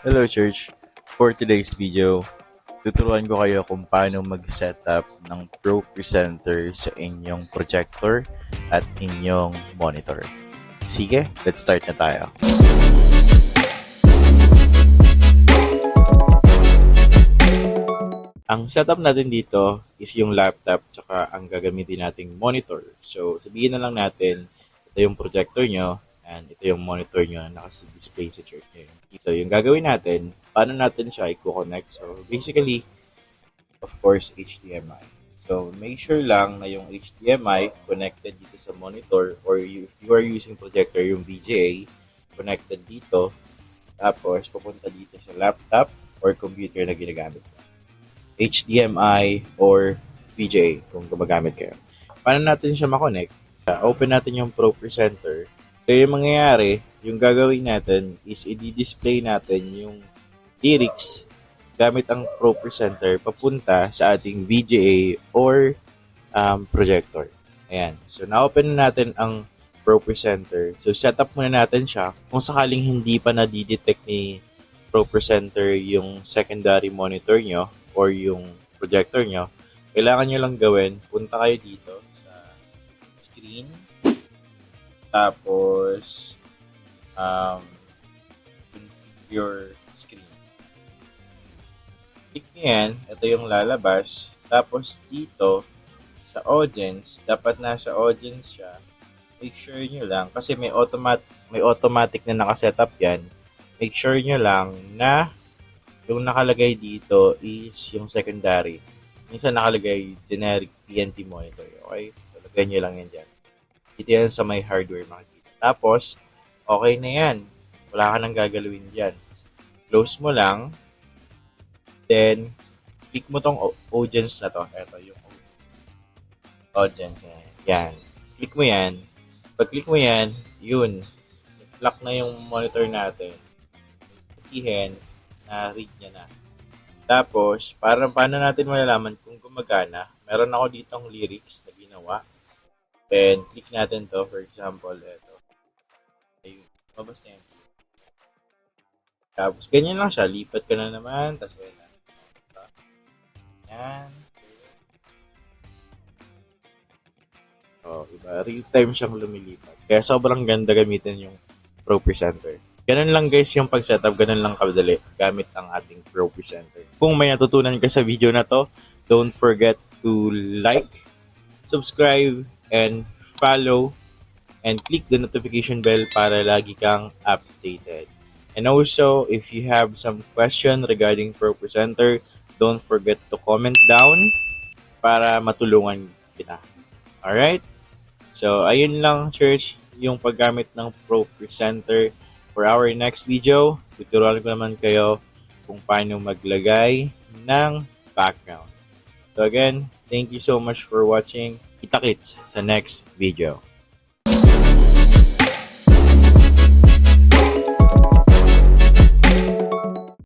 Hello Church! For today's video, tuturuan ko kayo kung paano mag-setup ng Pro Presenter sa inyong projector at inyong monitor. Sige, let's start na tayo. Ang setup natin dito is yung laptop tsaka ang gagamitin nating monitor. So, sabihin na lang natin, ito yung projector nyo and ito yung monitor nyo na naka-display sa church nyo. So, yung gagawin natin, paano natin siya i-connect? So, basically, of course, HDMI. So, make sure lang na yung HDMI connected dito sa monitor or if you are using projector, yung VGA, connected dito. Tapos, pupunta dito sa laptop or computer na ginagamit mo. HDMI or VGA kung gumagamit kayo. Paano natin siya makonect? Open natin yung Pro Presenter. So, yung mangyayari, yung gagawin natin is i-display natin yung lyrics gamit ang Pro Presenter papunta sa ating VGA or projector. Ayan. So, na-open na natin ang Pro Presenter. So, setup muna natin siya. Kung sakaling hindi pa na-detect ni Pro Presenter yung secondary monitor nyo or yung projector nyo, kailangan nyo lang gawin, punta kayo dito sa screen, tapos your screen. Click nyo yan, ito yung lalabas, tapos dito sa audience, dapat nasa audience siya, make sure nyo lang, kasi may automatic na nakasetup yan, make sure nyo lang na yung nakalagay dito is yung secondary. Minsan nakalagay generic PNP monitor. Okay? So, lagay nyo lang yan dyan. Dito yan sa may hardware makikita. Tapos, okay na yan. Wala ka nang gagalawin dyan. Close mo lang. Then, click mo tong audience na to. Ito yung audience. Yan. Click mo yan. Pag click mo yan, yun. Lock na yung monitor natin. Sabihin, na-read niya na. Tapos, paano natin malalaman kung gumagana? Meron ako ditong lyrics na ginawa. And click natin to. For example, ito. Ayun. Mabas na yan. Tapos, ganyan lang siya. Lipat ka na naman. Tapos, ganyan. Yan. Oh, iba. Real time siyang lumilipat. Kaya sobrang ganda gamitin yung Pro Presenter. Ganun lang guys yung pag-setup, ganun lang kadali gamit ang ating Pro Presenter. Kung may natutunan ka sa video na to, don't forget to like, subscribe, and follow, and click the notification bell para lagi kang updated. And also, if you have some question regarding Pro Presenter, don't forget to comment down para matulungan kita. Alright? So, ayun lang, church, yung paggamit ng Pro Presenter. For our next video, tuturuan ko naman kayo kung paano maglagay ng background. So again, thank you so much for watching. Kita-kits sa next video.